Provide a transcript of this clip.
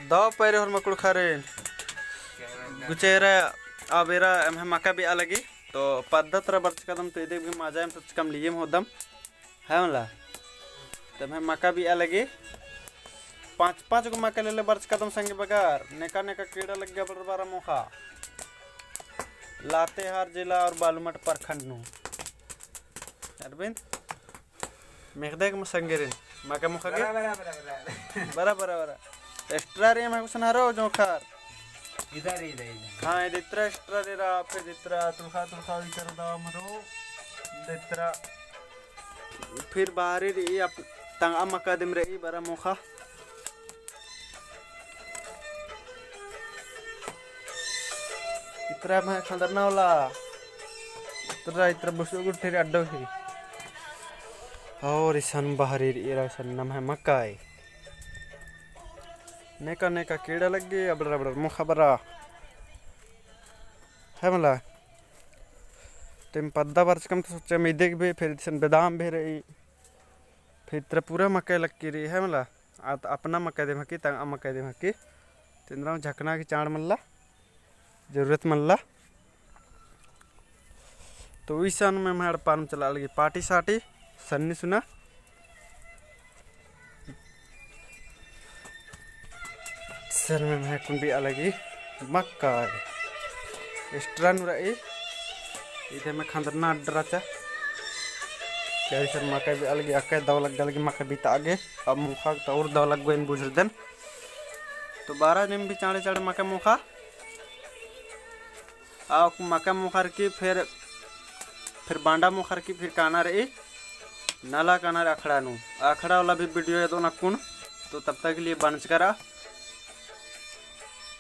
दाव पैरे और मकुड़ खारे गुचेरा आवेरा हम मका भी अलगी तो पद्धत रा बर्च कदम तो इधर भी मजा हम सच कम लिए होदम है वाला तब हम मका भी अलगी पांच पांच को मका ले ले बर्च कदम संगे बगार नेका नेका कीड़ा लग गया बरबारा मोखा लातेहार जिला और बालूमठ प्रखंड नु अरविंद मेघदेग में संगेरिन मका मुखा के बरा बरा बरा एक्स्ट्रा रे मैं कुछ ना रो जो खार इधर हाँ इधर एक्स्ट्रा रे रा फिर इधर तुलखा इधर दा मरो इधर फिर बाहरी रे आप तंगा मका दिम रे बरा मुखा इतना मैं खंडरना वाला इतना बसो गुट फिर अड्डो ही और इसन बाहरी इरा सन नम है मकाई नेका नेका कीड़ा लग गए अबड़ अबड़ मुखा बरा है मला तुम पद्दा वर्ष कम तो सोचे मैं देख भी फिर इसन बादाम भी रही फिर इतना पूरा मकाई लग की रही है मला अपना मकाई दे मकी तंग मकाई दे मकी तिंद्रा झकना की चाण मल्ला जरूरत मल्ला तो ईसान में हमारे पान चला लगी पार्टी साटी सन्नी सुना सर में मैं कुन भी अलग ही मक्का एक्स्ट्रा नुराई इधर में खंदरना अड्डरा चा क्या सर मक्का भी अलग अक्का दवा लग मक्का भी तागे अब मुखा तो और दवा लग गए इन बुझर दिन तो 12 दिन भी चाड़े चाड़े मक्का मुखा आ मक्का मुखार की फिर बांडा मुखार की फिर काना रही नाला काना अखड़ा नु अखड़ा वाला भी वीडियो है दो नकुन तो तब तक के लिए बंद करा।